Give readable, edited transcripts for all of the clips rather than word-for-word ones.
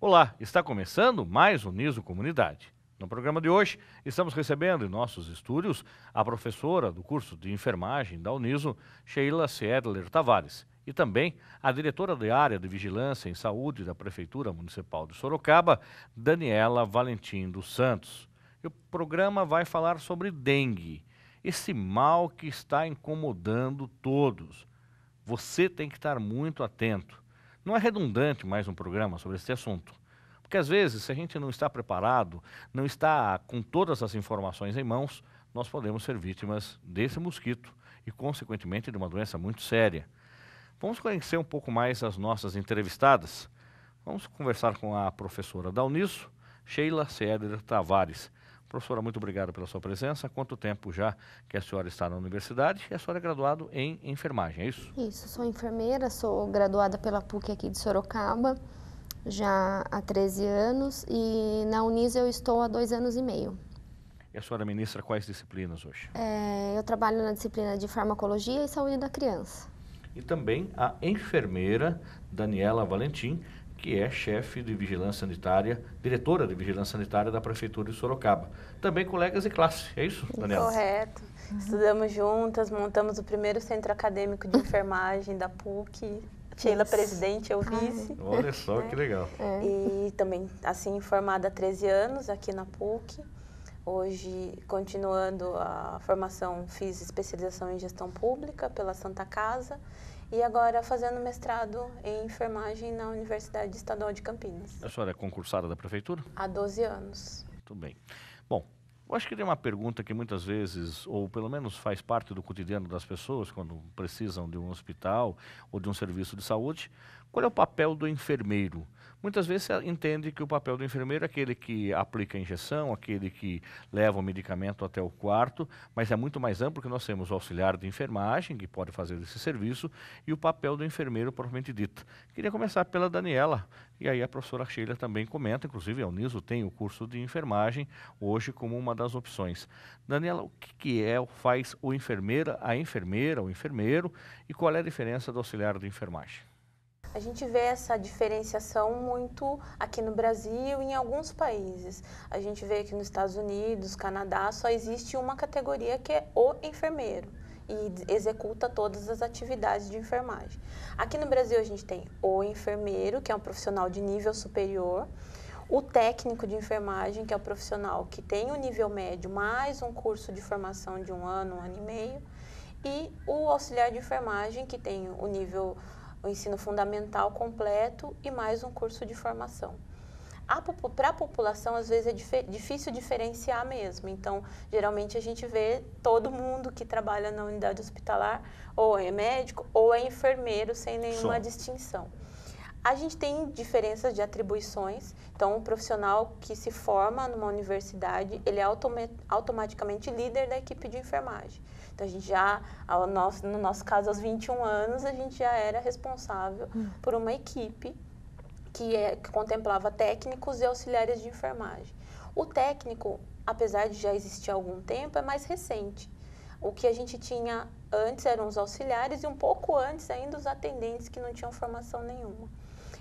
Olá, está começando mais um Niso Comunidade. No programa de hoje, estamos recebendo em nossos estúdios a professora do curso de enfermagem da Uniso, Sheila Siedler Tavares, e também a diretora da área de vigilância em saúde da Prefeitura Municipal de Sorocaba, Daniela Valentim dos Santos. E o programa vai falar sobre dengue, esse mal que está incomodando todos. Você tem que estar muito atento. Não é redundante mais um programa sobre esse assunto. Porque às vezes, se a gente não está preparado, não está com todas as informações em mãos, nós podemos ser vítimas desse mosquito e, consequentemente, de uma doença muito séria. Vamos conhecer um pouco mais as nossas entrevistadas. Vamos conversar com a professora da Uniso, Sheila Siedler Tavares. Professora, muito obrigado pela sua presença. Há quanto tempo já que a senhora está na universidade e a senhora é graduada em enfermagem, é isso? Isso, sou enfermeira, sou graduada pela PUC aqui de Sorocaba, já há 13 anos, e na Uniso eu estou há 2 anos e meio. E a senhora ministra quais disciplinas hoje? Eu trabalho na disciplina de farmacologia e saúde da criança. E também a enfermeira Daniela Valentim, que é chefe de vigilância sanitária, diretora de vigilância sanitária da Prefeitura de Sorocaba. Também colegas de classe, é isso, Daniela? Correto. Estudamos juntas, montamos o primeiro centro acadêmico de enfermagem da PUC. Sheila presidente, eu vice. Olha só que legal. E também, assim, formada há 13 anos aqui na PUC. Hoje, continuando a formação, fiz especialização em gestão pública pela Santa Casa. E agora fazendo mestrado em enfermagem na Universidade Estadual de Campinas. A senhora é concursada da Prefeitura? Há 12 anos. Muito bem. Bom, eu acho que tem uma pergunta que muitas vezes, ou pelo menos faz parte do cotidiano das pessoas, quando precisam de um hospital ou de um serviço de saúde, qual é o papel do enfermeiro? Muitas vezes você entende que o papel do enfermeiro é aquele que aplica a injeção, aquele que leva o medicamento até o quarto, mas é muito mais amplo que nós temos o auxiliar de enfermagem, que pode fazer esse serviço, e o papel do enfermeiro propriamente dito. Queria começar pela Daniela, e aí a professora Sheila também comenta, inclusive a Uniso tem o curso de enfermagem hoje como uma das opções. Daniela, o que faz o enfermeira, a enfermeira, o enfermeiro, e qual é a diferença do auxiliar de enfermagem? A gente vê essa diferenciação muito aqui no Brasil e em alguns países. A gente vê que nos Estados Unidos, Canadá, só existe uma categoria que é o enfermeiro e executa todas as atividades de enfermagem. Aqui no Brasil a gente tem o enfermeiro, que é um profissional de nível superior, o técnico de enfermagem, que é o profissional que tem o nível médio, mais um curso de formação de 1 ano e meio, e o auxiliar de enfermagem, que tem o ensino fundamental completo e mais um curso de formação. Para a população, às vezes, é difícil diferenciar mesmo. Então, geralmente, a gente vê todo mundo que trabalha na unidade hospitalar ou é médico ou é enfermeiro, sem nenhuma distinção. A gente tem diferenças de atribuições. Então, um profissional que se forma numa universidade, ele é automaticamente líder da equipe de enfermagem. Então, a gente já, no nosso caso, aos 21 anos, a gente já era responsável por uma equipe que contemplava técnicos e auxiliares de enfermagem. O técnico, apesar de já existir há algum tempo, é mais recente. O que a gente tinha antes eram os auxiliares e um pouco antes ainda os atendentes que não tinham formação nenhuma.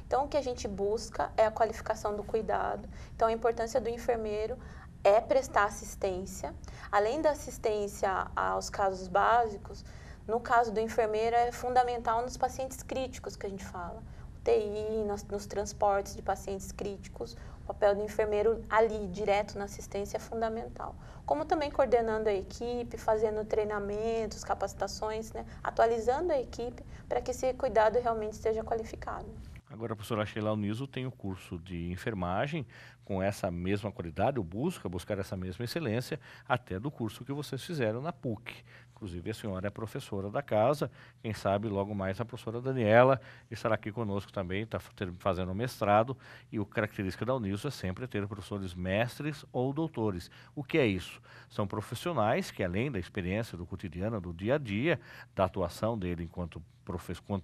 Então, o que a gente busca é a qualificação do cuidado. Então, a importância do enfermeiro é prestar assistência. Além da assistência aos casos básicos, no caso do enfermeiro é fundamental nos pacientes críticos que a gente fala. UTI, nos transportes de pacientes críticos, o papel do enfermeiro ali, direto na assistência, é fundamental. Como também coordenando a equipe, fazendo treinamentos, capacitações, né? Atualizando a equipe para que esse cuidado realmente esteja qualificado. Agora, a professora Sheila Uniso tem o curso de enfermagem com essa mesma qualidade, ou buscar essa mesma excelência, até do curso que vocês fizeram na PUC. Inclusive, a senhora é professora da casa, quem sabe logo mais a professora Daniela estará aqui conosco também, está fazendo mestrado, e a característica da Uniso é sempre ter professores mestres ou doutores. O que é isso? São profissionais que, além da experiência do cotidiano, do dia a dia, da atuação dele enquanto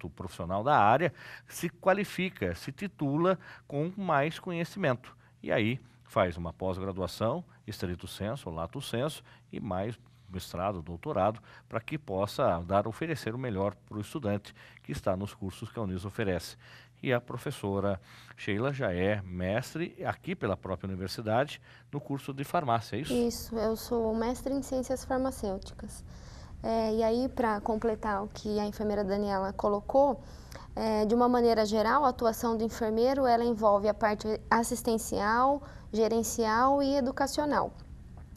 profissional da área, se qualifica, se titula com mais conhecimento. E aí faz uma pós-graduação, estrito sensu, lato sensu, e mais mestrado, doutorado, para que possa oferecer o melhor para o estudante que está nos cursos que a Uniso oferece. E a professora Sheila já é mestre aqui pela própria universidade no curso de farmácia, é isso? Isso, eu sou mestre em ciências farmacêuticas. E aí, para completar o que a enfermeira Daniela colocou, de uma maneira geral, a atuação do enfermeiro ela envolve a parte assistencial, gerencial e educacional,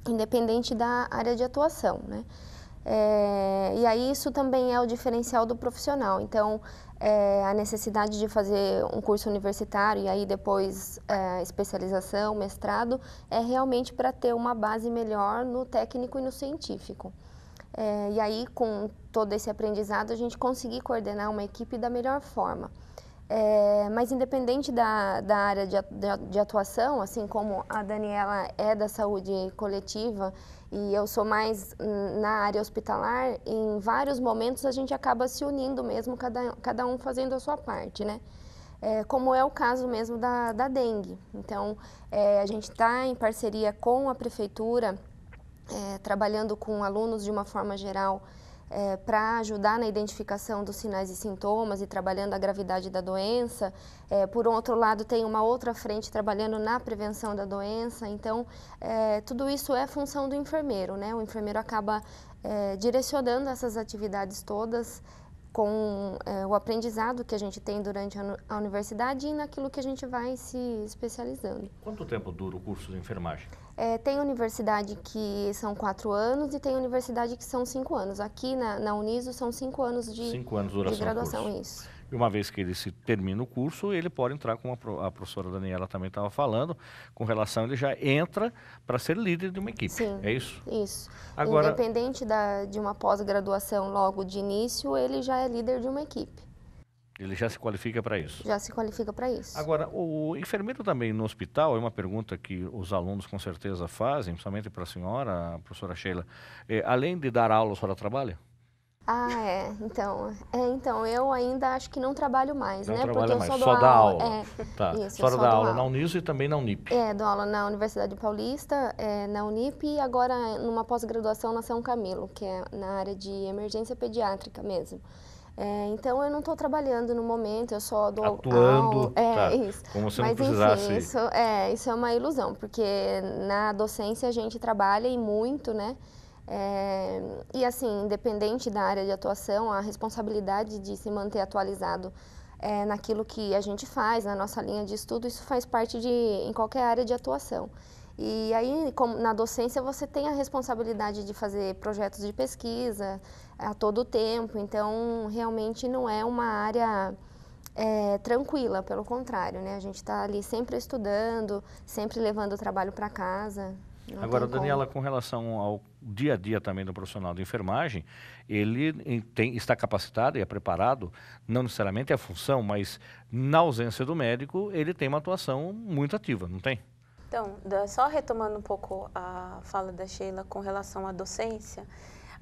independente da área de atuação, né? E aí isso também é o diferencial do profissional. Então, a necessidade de fazer um curso universitário e aí depois especialização, mestrado, é realmente para ter uma base melhor no técnico e no científico. E aí, com todo esse aprendizado, a gente conseguir coordenar uma equipe da melhor forma. Mas independente da área de atuação, assim como a Daniela é da saúde coletiva e eu sou mais na área hospitalar, em vários momentos a gente acaba se unindo mesmo, cada um fazendo a sua parte, né? Como é o caso mesmo da dengue. Então, a gente está em parceria com a prefeitura, trabalhando com alunos de uma forma geral, para ajudar na identificação dos sinais e sintomas e trabalhando a gravidade da doença. Por outro lado, tem uma outra frente trabalhando na prevenção da doença. Então, tudo isso é função do enfermeiro, né? O enfermeiro acaba direcionando essas atividades todas com o aprendizado que a gente tem durante a universidade e naquilo que a gente vai se especializando. Quanto tempo dura o curso de enfermagem? Tem universidade que são 4 anos e tem universidade que são 5 anos. Aqui na Uniso são 5 anos de 5 anos de duração graduação, do curso. isso. E uma vez que ele se termina o curso, ele pode entrar, como a professora Daniela também estava falando, com relação, ele já entra para ser líder de uma equipe. Sim, é isso? Isso. Agora, independente de uma pós-graduação logo de início, ele já é líder de uma equipe. Ele já se qualifica para isso? Já se qualifica para isso. Agora, o enfermeiro também no hospital, é uma pergunta que os alunos com certeza fazem, principalmente para a senhora, a professora Sheila, além de dar aula, a senhora trabalha? Então, eu ainda acho que não trabalho mais, não né? Trabalha porque mais, eu só dá aula. Tá. Isso, a senhora dá aula na Uniso e também na Unip? Dou aula na Universidade Paulista, na Unip e agora numa pós-graduação na São Camilo, que é na área de emergência pediátrica mesmo. Então, eu não estou trabalhando no momento, eu só dou atuando, aula. Isso. Como se Mas, não precisasse. Enfim, isso é uma ilusão, porque na docência a gente trabalha e muito, né? E assim, independente da área de atuação, a responsabilidade de se manter atualizado naquilo que a gente faz, na nossa linha de estudo, isso faz parte em qualquer área de atuação. E aí, como na docência, você tem a responsabilidade de fazer projetos de pesquisa a todo tempo, então realmente não é uma área tranquila, pelo contrário, né? A gente está ali sempre estudando, sempre levando o trabalho para casa. Agora, Daniela, com relação ao dia a dia também do profissional de enfermagem, ele está capacitado e é preparado, não necessariamente é a função, mas na ausência do médico, ele tem uma atuação muito ativa, não tem? Então, só retomando um pouco a fala da Sheila com relação à docência,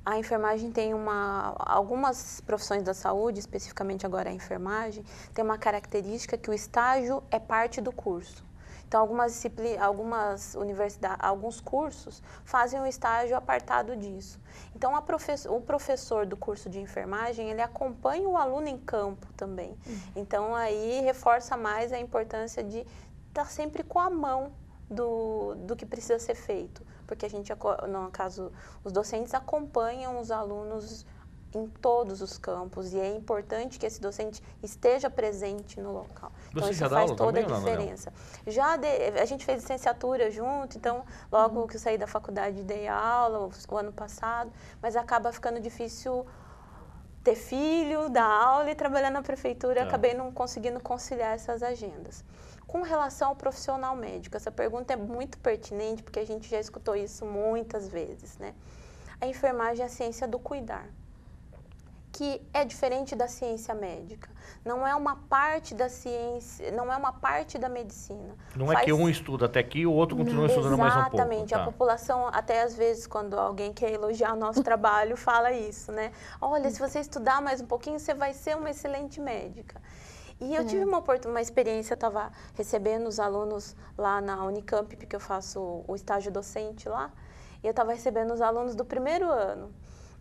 a enfermagem tem algumas profissões da saúde, especificamente agora a enfermagem, tem uma característica que o estágio é parte do curso. Então, algumas universidades, alguns cursos fazem um estágio apartado disso. Então, o professor do curso de enfermagem, ele acompanha o aluno em campo também. Então, aí reforça mais a importância de estar sempre com a mão do que precisa ser feito. Porque a gente, no caso, os docentes acompanham os alunos em todos os campos e é importante que esse docente esteja presente no local. Então, isso faz toda a diferença. A gente fez licenciatura junto, então, logo que eu saí da faculdade, dei aula o ano passado, mas acaba ficando difícil ter filho, dar aula e trabalhar na prefeitura, acabei não conseguindo conciliar essas agendas. Com relação ao profissional médico, essa pergunta é muito pertinente, porque a gente já escutou isso muitas vezes, né? A enfermagem é a ciência do cuidar, que é diferente da ciência médica. Não é uma parte da ciência, não é uma parte da medicina. Não é que um estuda até aqui e o outro continua estudando mais um pouco. Exatamente. A população, até às vezes, quando alguém quer elogiar o nosso trabalho, fala isso, né? Olha, se você estudar mais um pouquinho, você vai ser uma excelente médica. E eu tive uma experiência, eu estava recebendo os alunos lá na Unicamp, porque eu faço o estágio docente lá, e eu estava recebendo os alunos do primeiro ano.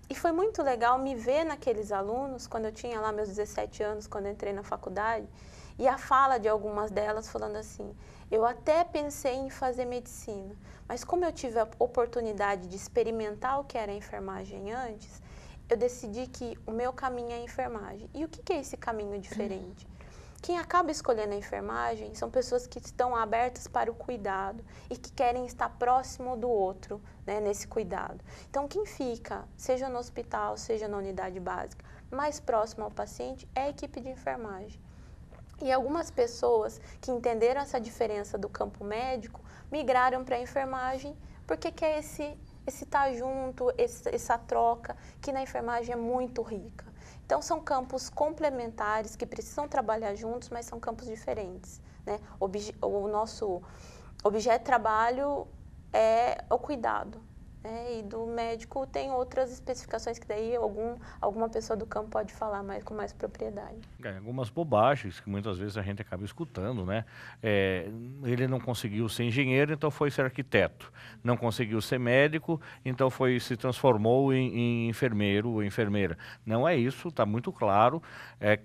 E foi muito legal me ver naqueles alunos, quando eu tinha lá meus 17 anos, quando eu entrei na faculdade, e a fala de algumas delas falando assim, eu até pensei em fazer medicina, mas como eu tive a oportunidade de experimentar o que era a enfermagem antes, eu decidi que o meu caminho é a enfermagem. E o que é esse caminho diferente? Quem acaba escolhendo a enfermagem são pessoas que estão abertas para o cuidado e que querem estar próximo do outro, né, nesse cuidado. Então, quem fica, seja no hospital, seja na unidade básica, mais próximo ao paciente é a equipe de enfermagem. E algumas pessoas que entenderam essa diferença do campo médico migraram para a enfermagem porque quer esse estar junto, essa troca, que na enfermagem é muito rica. Então, são campos complementares que precisam trabalhar juntos, mas são campos diferentes, né? O nosso objeto de trabalho é o cuidado, né? E do médico tem outras especificações que daí alguma pessoa do campo pode falar com mais propriedade. Algumas bobagens que muitas vezes a gente acaba escutando, né? Ele não conseguiu ser engenheiro, então foi ser arquiteto. Não conseguiu ser médico, então se transformou em enfermeiro ou enfermeira. Não é isso, está muito claro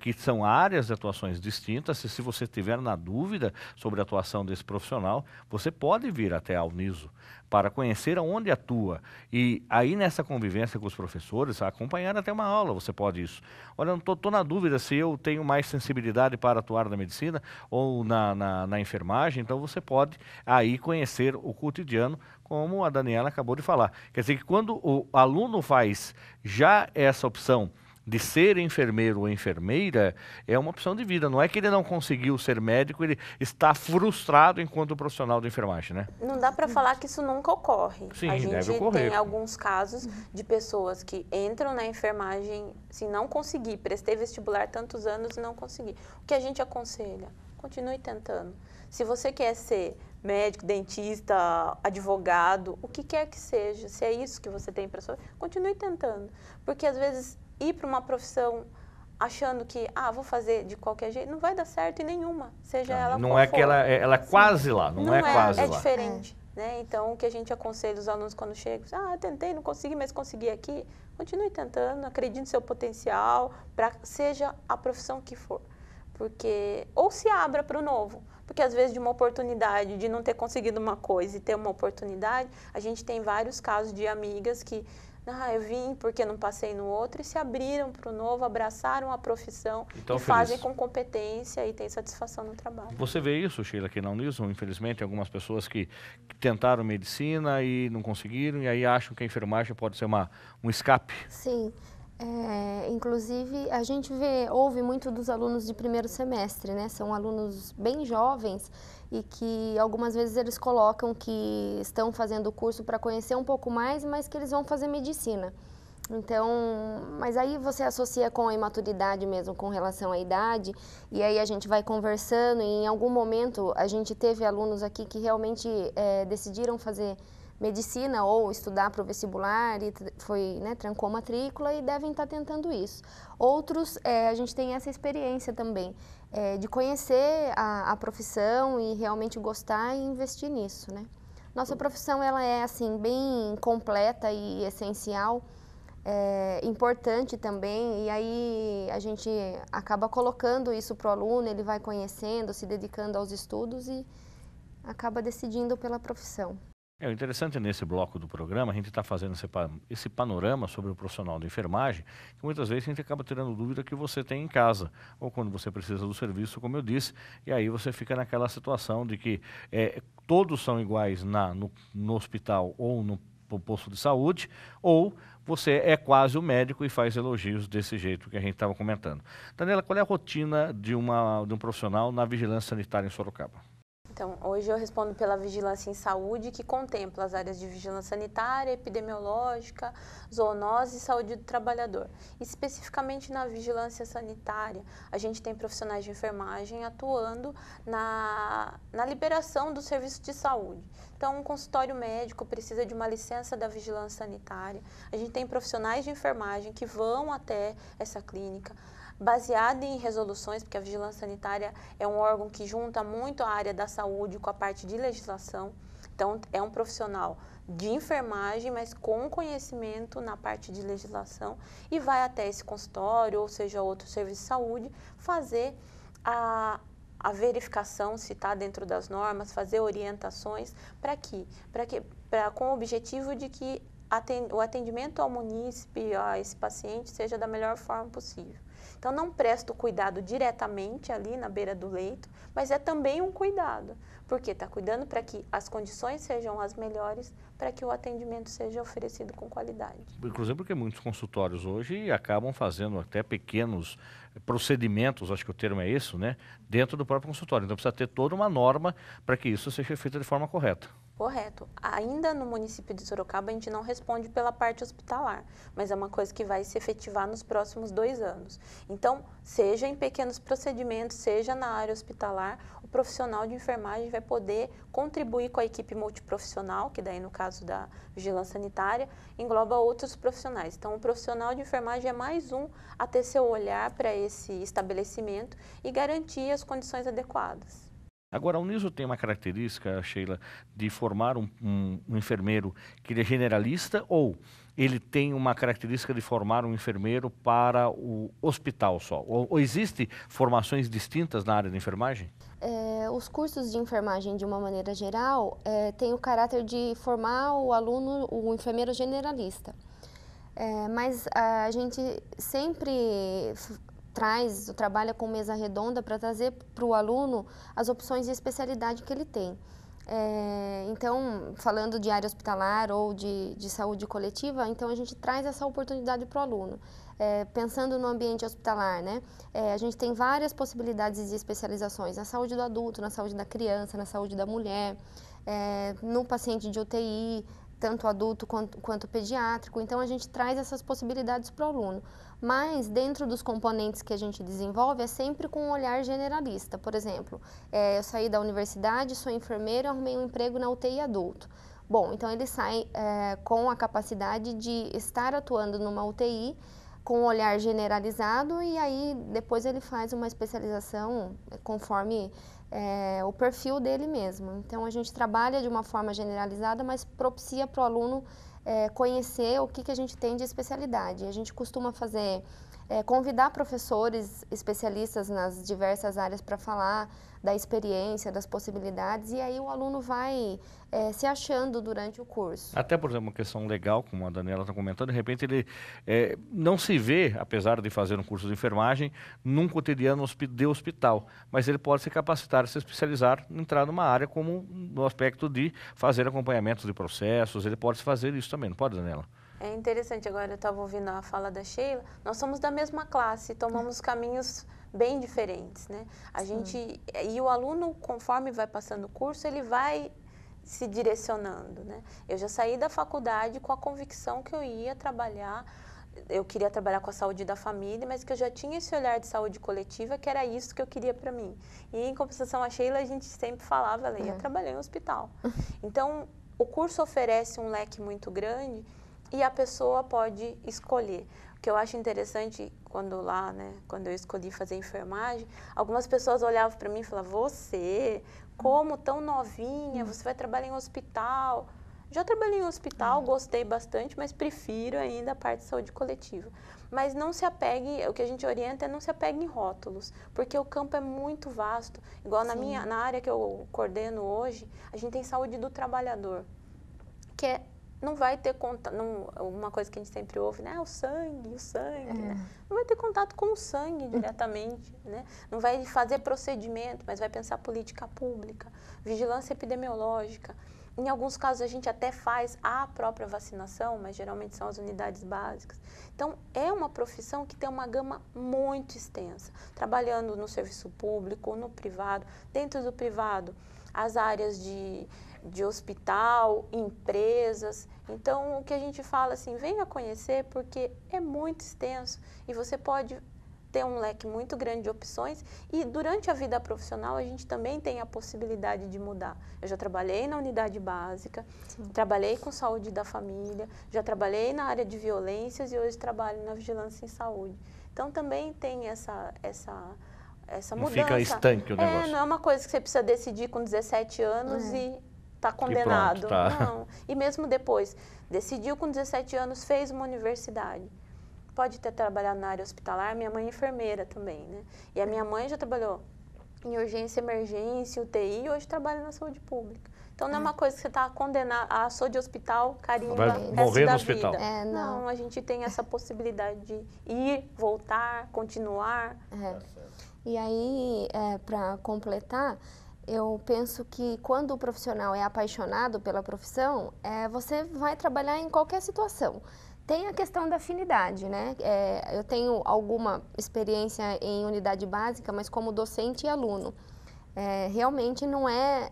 que são áreas de atuações distintas. Se você estiver na dúvida sobre a atuação desse profissional, você pode vir até a Uniso para conhecer aonde atua. E aí nessa convivência com os professores, acompanhar até uma aula, você pode isso. Olha, não estou na dúvida se eu tenho mais sensibilidade para atuar na medicina ou na enfermagem, então você pode aí conhecer o cotidiano, como a Daniela acabou de falar. Quer dizer que quando o aluno faz já essa opção de ser enfermeiro ou enfermeira, é uma opção de vida. Não é que ele não conseguiu ser médico, ele está frustrado enquanto profissional de enfermagem, né? Não dá para falar que isso nunca ocorre. Sim, a gente deve ocorrer. Tem alguns casos de pessoas que entram na enfermagem, se não conseguir, prestei vestibular tantos anos e não consegui. O que a gente aconselha? Continue tentando. Se você quer ser médico, dentista, advogado, o que quer que seja, se é isso que você tem para sua vida, continue tentando. Porque às vezes ir para uma profissão achando que, vou fazer de qualquer jeito, não vai dar certo em nenhuma, seja ela não qual é for. que ela é quase lá, não é quase lá. É diferente, né? Então, o que a gente aconselha os alunos quando chegam, tentei, não consegui, mas consegui aqui, continue tentando, acredite no seu potencial, seja a profissão que for. Ou se abra para o novo, porque às vezes de uma oportunidade, de não ter conseguido uma coisa e ter uma oportunidade, a gente tem vários casos de amigas que eu vim porque não passei no outro, e se abriram para o novo, abraçaram a profissão e fazem com competência e têm satisfação no trabalho. Você vê isso, Sheila, aqui na Uniso, infelizmente, algumas pessoas que tentaram medicina e não conseguiram, e aí acham que a enfermagem pode ser um escape? Sim. Inclusive, a gente ouve muito dos alunos de primeiro semestre, né? São alunos bem jovens e que algumas vezes eles colocam que estão fazendo o curso para conhecer um pouco mais, mas que eles vão fazer medicina. Então, mas aí você associa com a imaturidade mesmo, com relação à idade, e aí a gente vai conversando, e em algum momento a gente teve alunos aqui que realmente decidiram fazer medicina ou estudar para o vestibular e trancou matrícula e devem estar tentando isso. Outros, a gente tem essa experiência também, de conhecer a profissão e realmente gostar e investir nisso, né? Nossa profissão, ela é assim, bem completa e essencial, importante também, e aí a gente acaba colocando isso para o aluno, ele vai conhecendo, se dedicando aos estudos e acaba decidindo pela profissão. O interessante nesse bloco do programa, a gente está fazendo esse panorama sobre o profissional de enfermagem, que muitas vezes a gente acaba tirando dúvida que você tem em casa, ou quando você precisa do serviço, como eu disse, e aí você fica naquela situação de que todos são iguais no hospital ou no posto de saúde, ou você é quase o médico e faz elogios desse jeito que a gente estava comentando. Daniela, qual é a rotina de um profissional na vigilância sanitária em Sorocaba? Então, hoje eu respondo pela vigilância em saúde, que contempla as áreas de vigilância sanitária, epidemiológica, zoonose e saúde do trabalhador. Especificamente na vigilância sanitária, a gente tem profissionais de enfermagem atuando na liberação do serviço de saúde. Então, um consultório médico precisa de uma licença da vigilância sanitária. A gente tem profissionais de enfermagem que vão até essa clínica. baseada em resoluções, porque a vigilância sanitária é um órgão que junta muito a área da saúde com a parte de legislação. Então, é um profissional de enfermagem, mas com conhecimento na parte de legislação, e vai até esse consultório, ou seja, outro serviço de saúde, fazer a verificação se está dentro das normas, fazer orientações, com o objetivo de que o atendimento ao munícipe, a esse paciente, seja da melhor forma possível. Então, não presta o cuidado diretamente ali na beira do leito, mas é também um cuidado, porque está cuidando para que as condições sejam as melhores, para que o atendimento seja oferecido com qualidade. Inclusive porque muitos consultórios hoje acabam fazendo até pequenos procedimentos, acho que o termo é isso, né, dentro do próprio consultório. Então precisa ter toda uma norma para que isso seja feito de forma correta. Correto. Ainda no município de Sorocaba, a gente não responde pela parte hospitalar, mas é uma coisa que vai se efetivar nos próximos 2 anos. Então, seja em pequenos procedimentos, seja na área hospitalar, o profissional de enfermagem vai poder contribuir com a equipe multiprofissional, que daí no caso da vigilância sanitária, engloba outros profissionais. Então, o profissional de enfermagem é mais um a ter seu olhar para esse estabelecimento e garantir as condições adequadas. Agora, a Uniso tem uma característica, Sheila, de formar um enfermeiro que ele é generalista, ou ele tem uma característica de formar um enfermeiro para o hospital só? Ou existe formações distintas na área de enfermagem? Os cursos de enfermagem, de uma maneira geral, têm o caráter de formar o aluno, o enfermeiro generalista. Mas a gente sempre trabalha com mesa redonda para trazer para o aluno as opções de especialidade que ele tem. Então, falando de área hospitalar ou de saúde coletiva, então a gente traz essa oportunidade para o aluno. Pensando no ambiente hospitalar, né? A gente tem várias possibilidades de especializações na saúde do adulto, na saúde da criança, na saúde da mulher, no paciente de UTI, tanto adulto quanto pediátrico. Então, a gente traz essas possibilidades para o aluno. Mas, dentro dos componentes que a gente desenvolve, é sempre com um olhar generalista. Por exemplo, eu saí da universidade, sou enfermeira, arrumei um emprego na UTI adulto. Bom, então ele sai com a capacidade de estar atuando numa UTI, com um olhar generalizado, e aí depois ele faz uma especialização conforme o perfil dele mesmo. Então, a gente trabalha de uma forma generalizada, mas propicia para o aluno conhecer o que a gente tem de especialidade. A gente costuma convidar professores especialistas nas diversas áreas para falar da experiência, das possibilidades, e aí o aluno vai se achando durante o curso. Até, por exemplo, uma questão legal, como a Daniela está comentando, de repente ele não se vê, apesar de fazer um curso de enfermagem, num cotidiano de hospital, mas ele pode se capacitar, se especializar, entrar numa área como no aspecto de fazer acompanhamentos de processos, ele pode fazer isso também, não pode, Daniela? É interessante, agora eu estava ouvindo a fala da Sheila, nós somos da mesma classe, tomamos caminhos bem diferentes, né? E o aluno, conforme vai passando o curso, ele vai se direcionando, né? Eu já saí da faculdade com a convicção que eu queria trabalhar com a saúde da família, mas que eu já tinha esse olhar de saúde coletiva, que era isso que eu queria para mim. E, em compensação, a Sheila, a gente sempre falava, ela ia trabalhar em um hospital. Então, o curso oferece um leque muito grande e a pessoa pode escolher. O que eu acho interessante, quando eu escolhi fazer enfermagem, algumas pessoas olhavam para mim e falavam, você, como tão novinha, você vai trabalhar em hospital. Já trabalhei em hospital, gostei bastante, mas prefiro ainda a parte de saúde coletiva. Mas não se apegue, o que a gente orienta é não se apegue em rótulos, porque o campo é muito vasto. Igual na área que eu coordeno hoje, a gente tem saúde do trabalhador, que não vai ter contato, uma coisa que a gente sempre ouve, né? O sangue, né? Não vai ter contato com o sangue diretamente, né? Não vai fazer procedimento, mas vai pensar política pública, vigilância epidemiológica. Em alguns casos a gente até faz a própria vacinação, mas geralmente são as unidades básicas. Então, é uma profissão que tem uma gama muito extensa, trabalhando no serviço público, no privado. Dentro do privado, as áreas de hospital, empresas. Então, o que a gente fala assim, venha conhecer, porque é muito extenso e você pode ter um leque muito grande de opções, e durante a vida profissional a gente também tem a possibilidade de mudar. Eu já trabalhei na unidade básica, trabalhei com saúde da família, já trabalhei na área de violências e hoje trabalho na vigilância em saúde. Então também tem essa Não mudança. fica estanque o negócio. Não é uma coisa que você precisa decidir com 17 anos e está condenado. E pronto, tá. Não. E mesmo depois, decidiu com 17 anos, fez uma universidade. Pode ter trabalhado na área hospitalar, minha mãe é enfermeira também, né? E a minha mãe já trabalhou em urgência, emergência, UTI, e hoje trabalha na saúde pública. Então não é uma coisa que você está condenado, sou de hospital, carimba, vai morrer no hospital. Não, a gente tem essa possibilidade de ir, voltar, continuar. E aí, para completar, eu penso que quando o profissional é apaixonado pela profissão, você vai trabalhar em qualquer situação. Tem a questão da afinidade, né? Eu tenho alguma experiência em unidade básica, mas como docente e aluno. Realmente não é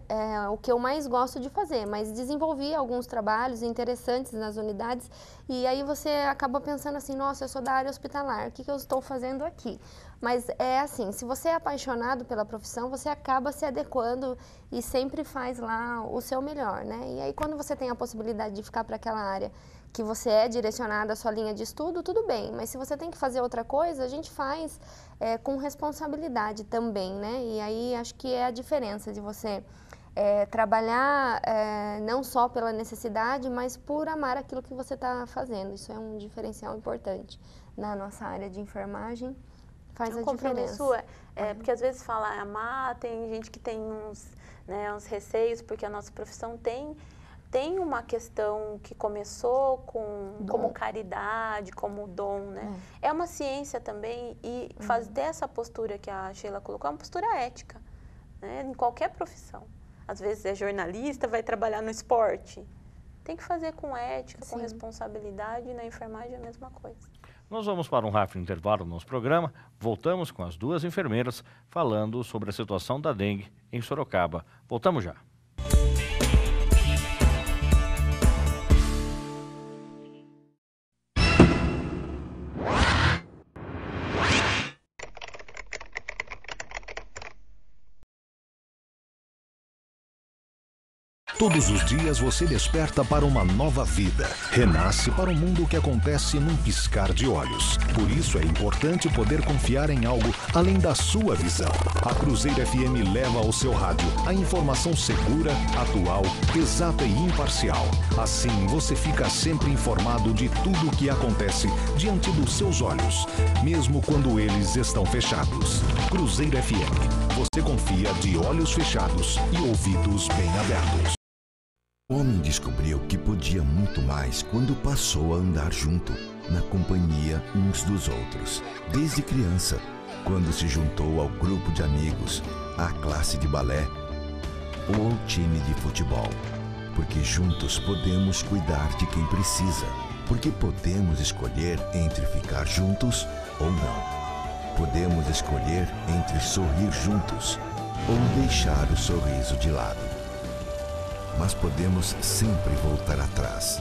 o que eu mais gosto de fazer, mas desenvolvi alguns trabalhos interessantes nas unidades e aí você acaba pensando assim, nossa, eu sou da área hospitalar, o que eu estou fazendo aqui? Mas é assim, se você é apaixonado pela profissão, você acaba se adequando e sempre faz lá o seu melhor, né? E aí quando você tem a possibilidade de ficar para aquela área que você é direcionado à sua linha de estudo, tudo bem, mas se você tem que fazer outra coisa, a gente faz com responsabilidade também, né? E aí acho que é a diferença de você trabalhar não só pela necessidade, mas por amar aquilo que você está fazendo. Isso é um diferencial importante na nossa área de enfermagem, faz a diferença. Porque às vezes fala amar, tem gente que tem uns receios, porque a nossa profissão tem uma questão que começou como caridade, como dom, né? É uma ciência também e dessa postura que a Sheila colocou, é uma postura ética, né? Em qualquer profissão. Às vezes é jornalista, vai trabalhar no esporte. Tem que fazer com ética, com responsabilidade, e na enfermagem é a mesma coisa. Nós vamos para um rápido intervalo no nosso programa. Voltamos com as duas enfermeiras falando sobre a situação da dengue em Sorocaba. Voltamos já. Todos os dias você desperta para uma nova vida. Renasce para um mundo que acontece num piscar de olhos. Por isso é importante poder confiar em algo além da sua visão. A Cruzeiro FM leva ao seu rádio a informação segura, atual, exata e imparcial. Assim você fica sempre informado de tudo o que acontece diante dos seus olhos, mesmo quando eles estão fechados. Cruzeiro FM. Você confia de olhos fechados e ouvidos bem abertos. O homem descobriu que podia muito mais quando passou a andar junto, na companhia uns dos outros. Desde criança, quando se juntou ao grupo de amigos, à classe de balé ou ao time de futebol. Porque juntos podemos cuidar de quem precisa. Porque podemos escolher entre ficar juntos ou não. Podemos escolher entre sorrir juntos ou deixar o sorriso de lado. Mas podemos sempre voltar atrás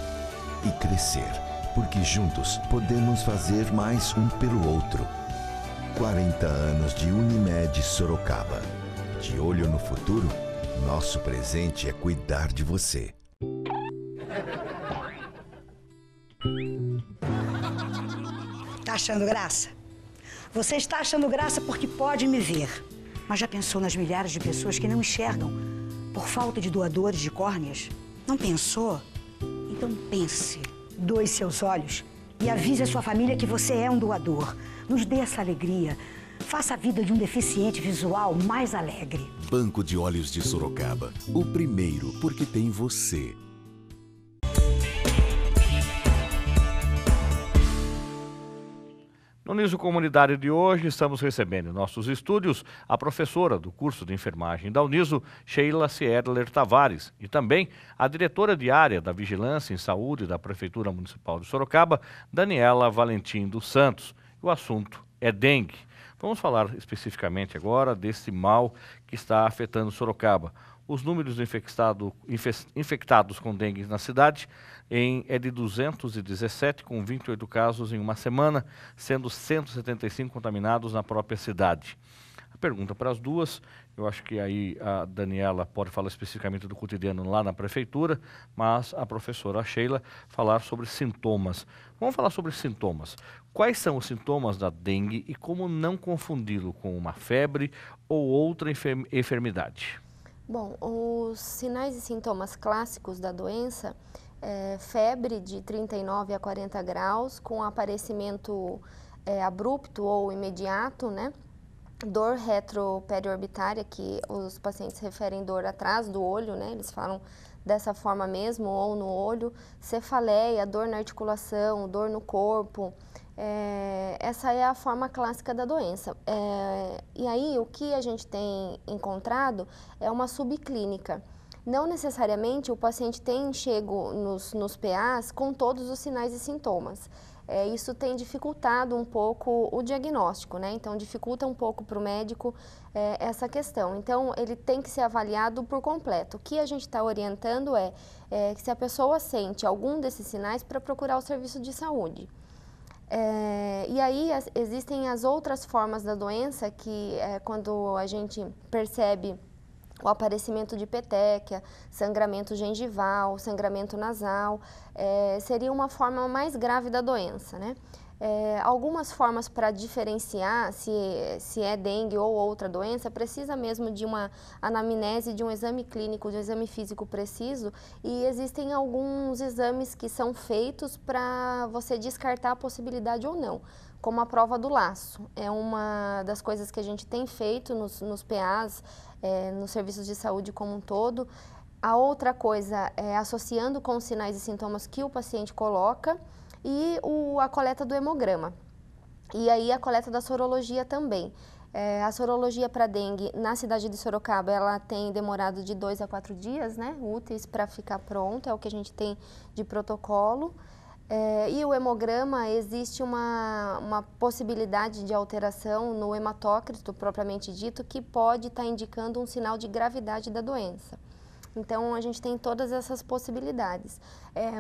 e crescer, porque juntos podemos fazer mais um pelo outro. 40 anos de Unimed Sorocaba. De olho no futuro, nosso presente é cuidar de você. Tá achando graça? Você está achando graça porque pode me ver. Mas já pensou nas milhares de pessoas que não enxergam por falta de doadores de córneas? Não pensou? Então pense. Doe seus olhos e avise a sua família que você é um doador. Nos dê essa alegria. Faça a vida de um deficiente visual mais alegre. Banco de Olhos de Sorocaba. O primeiro porque tem você. No Niso Comunitário de hoje, estamos recebendo em nossos estúdios a professora do curso de enfermagem da Uniso, Sheila Siedler Tavares, e também a diretora de área da Vigilância em Saúde da Prefeitura Municipal de Sorocaba, Daniela Valentim dos Santos. O assunto é dengue. Vamos falar especificamente agora desse mal que está afetando Sorocaba. Os números de infectados com dengue na cidade é de 217, com 28 casos em uma semana, sendo 175 contaminados na própria cidade. A pergunta para as duas Eu acho que aí a Daniela pode falar especificamente do cotidiano lá na prefeitura, mas a professora Sheila falar sobre sintomas. Vamos falar sobre sintomas. Quais são os sintomas da dengue e como não confundi-lo com uma febre ou outra enfermidade? Bom, os sinais e sintomas clássicos da doença é febre de 39 a 40 graus, com aparecimento abrupto ou imediato, né? Dor retroperiorbitária, que os pacientes referem dor atrás do olho, né? Eles falam dessa forma mesmo, ou no olho. Cefaleia, dor na articulação, dor no corpo. Essa é a forma clássica da doença. E aí, o que a gente tem encontrado é uma subclínica. Não necessariamente o paciente tem chego nos PAs com todos os sinais e sintomas. Isso tem dificultado um pouco o diagnóstico, né? Então, dificulta um pouco para o médico essa questão. Então, ele tem que ser avaliado por completo. O que a gente está orientando é que se a pessoa sente algum desses sinais, para procurar o serviço de saúde. E aí, existem as outras formas da doença, que é quando a gente percebe o aparecimento de petequia, sangramento gengival, sangramento nasal, seria uma forma mais grave da doença, né? Algumas formas para diferenciar se é dengue ou outra doença, precisa mesmo de uma anamnese, de um exame clínico, de um exame físico preciso, e existem alguns exames que são feitos para você descartar a possibilidade ou não, como a prova do laço. É uma das coisas que a gente tem feito nos PAs, nos serviços de saúde como um todo. A outra coisa é associando com os sinais e sintomas que o paciente coloca e a coleta do hemograma. E aí a coleta da sorologia também. A sorologia para dengue na cidade de Sorocaba, ela tem demorado de 2 a 4 dias, né, úteis para ficar pronto, é o que a gente tem de protocolo. E o hemograma, existe uma possibilidade de alteração no hematócrito propriamente dito, que pode estar indicando um sinal de gravidade da doença. Então, a gente tem todas essas possibilidades.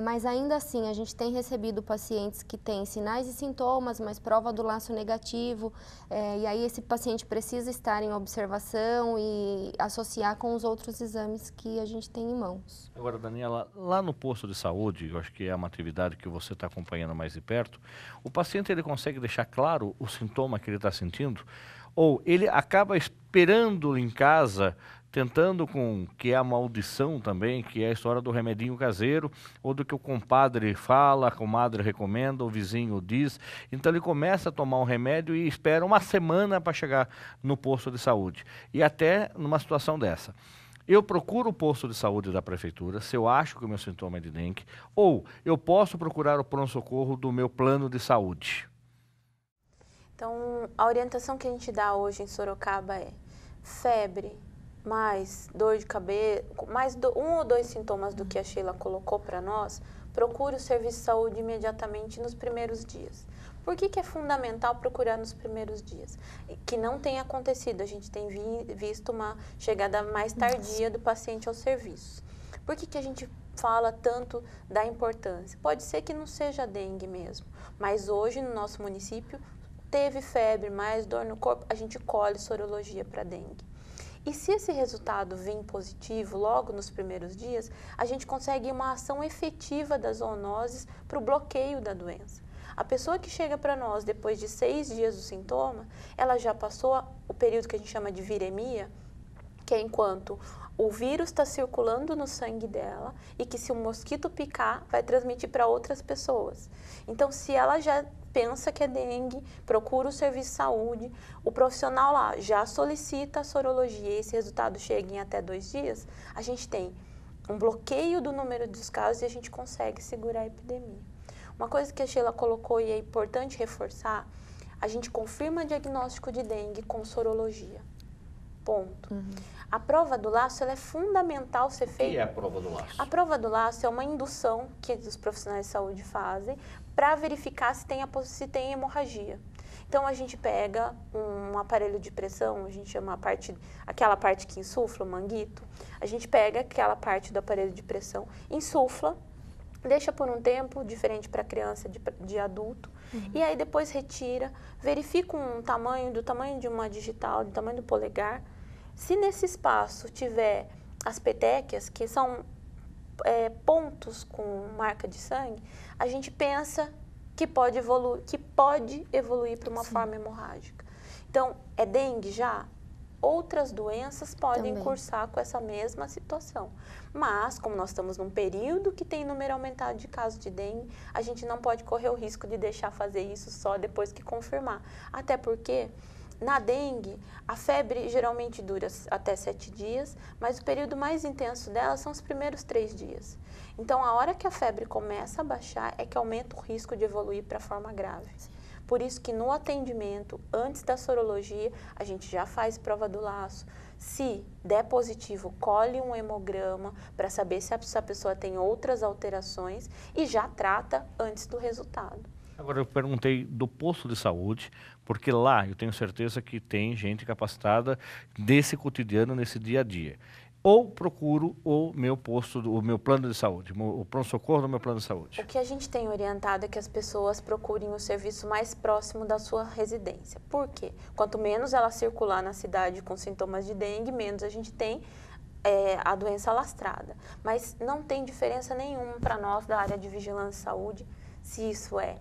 Mas ainda assim, a gente tem recebido pacientes que têm sinais e sintomas, mas prova do laço negativo, e aí esse paciente precisa estar em observação e associar com os outros exames que a gente tem em mãos. Agora, Daniela, lá no posto de saúde, eu acho que é uma atividade que você está acompanhando mais de perto, o paciente ele consegue deixar claro o sintoma que ele está sentindo? Ou ele acaba esperando em casa, tentando com que é a maldição também, que é a história do remedinho caseiro, ou do que o compadre fala, a comadre recomenda, o vizinho diz. Então ele começa a tomar um remédio e espera uma semana para chegar no posto de saúde. E até numa situação dessa, eu procuro o posto de saúde da prefeitura, se eu acho que o meu sintoma é de dengue, ou eu posso procurar o pronto-socorro do meu plano de saúde. Então, a orientação que a gente dá hoje em Sorocaba é febre, mais dor de cabeça, mais um ou dois sintomas do que a Sheila colocou para nós, procure o serviço de saúde imediatamente nos primeiros dias. Por que é fundamental procurar nos primeiros dias? Que não tem acontecido, a gente tem visto uma chegada mais tardia do paciente ao serviço. Por que a gente fala tanto da importância? Pode ser que não seja dengue mesmo, mas hoje no nosso município teve febre, mais dor no corpo, a gente colhe sorologia para dengue. E se esse resultado vir positivo logo nos primeiros dias, a gente consegue uma ação efetiva das zoonoses para o bloqueio da doença. A pessoa que chega para nós depois de 6 dias do sintoma, ela já passou o período que a gente chama de viremia, que é enquanto o vírus está circulando no sangue dela e que se o mosquito picar, vai transmitir para outras pessoas. Então, se ela já pensa que é dengue, procura o serviço de saúde, o profissional lá já solicita a sorologia e esse resultado chega em até 2 dias, a gente tem um bloqueio do número dos casos e a gente consegue segurar a epidemia. Uma coisa que a Sheila colocou e é importante reforçar, a gente confirma diagnóstico de dengue com sorologia. Ponto. A prova do laço, ela é fundamental ser feita. O que é a prova do laço? A prova do laço é uma indução que os profissionais de saúde fazem para verificar se tem hemorragia. Então, a gente pega um aparelho de pressão, a gente chama aquela parte que insufla, o manguito, a gente pega aquela parte do aparelho de pressão, insufla, deixa por um tempo, diferente para criança de adulto, e aí depois retira, verifica do tamanho de uma digital, do tamanho do polegar, Se nesse espaço tiver as petequias, que são pontos com marca de sangue, a gente pensa que pode evoluir para uma forma hemorrágica. Então, é dengue já? Outras doenças podem cursar com essa mesma situação. Mas, como nós estamos num período que tem número aumentado de casos de dengue, a gente não pode correr o risco de deixar fazer isso só depois que confirmar. Até porque, na dengue, a febre geralmente dura até 7 dias, mas o período mais intenso dela são os primeiros 3 dias. Então, a hora que a febre começa a baixar é que aumenta o risco de evoluir para a forma grave. Por isso que no atendimento, antes da sorologia, a gente já faz prova do laço. Se der positivo, colhe um hemograma para saber se essa pessoa tem outras alterações e já trata antes do resultado. Agora, eu perguntei do posto de saúde, porque lá eu tenho certeza que tem gente capacitada desse cotidiano, nesse dia a dia. Ou procuro o meu posto, o meu plano de saúde, o pronto-socorro do meu plano de saúde. O que a gente tem orientado é que as pessoas procurem o serviço mais próximo da sua residência. Por quê? Quanto menos ela circular na cidade com sintomas de dengue, menos a gente tem a doença alastrada. Mas não tem diferença nenhuma para nós da área de vigilância e saúde, se isso é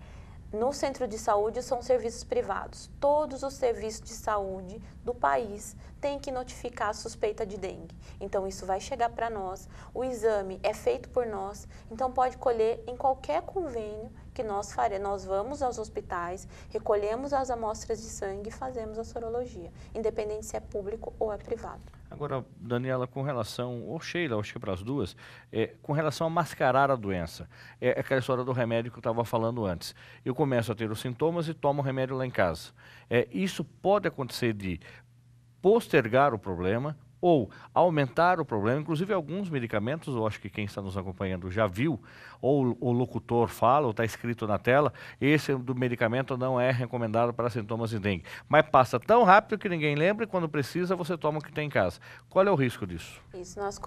no centro de saúde são serviços privados. Todos os serviços de saúde do país têm que notificar a suspeita de dengue. Então, isso vai chegar para nós. O exame é feito por nós. Então, pode colher em qualquer convênio que nós faremos. Nós vamos aos hospitais, recolhemos as amostras de sangue e fazemos a sorologia, independente se é público ou é privado. Agora, Daniela, com relação, ou Sheila, acho que para as duas, com relação a mascarar a doença, é aquela história do remédio que eu estava falando antes. Eu começo a ter os sintomas e tomo o remédio lá em casa. Isso pode acontecer de postergar o problema ou aumentar o problema, inclusive alguns medicamentos, eu acho que quem está nos acompanhando já viu, ou o locutor fala, ou está escrito na tela, esse do medicamento não é recomendado para sintomas de dengue. Mas passa tão rápido que ninguém lembra e quando precisa você toma o que tem em casa. Qual é o risco disso? Isso, nós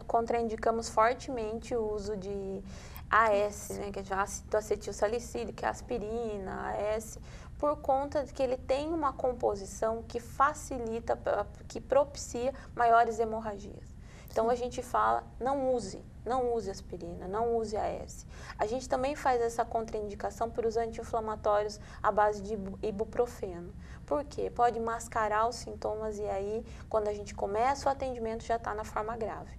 contraindicamos fortemente o uso de AS, né, que é ácido acetil salicílico, aspirina, AS, por conta de que ele tem uma composição que facilita, que propicia maiores hemorragias. Então, a gente fala, não use aspirina, não use AS. A gente também faz essa contraindicação para os anti-inflamatórios à base de ibuprofeno. Por quê? Pode mascarar os sintomas e aí, quando a gente começa o atendimento, já está na forma grave.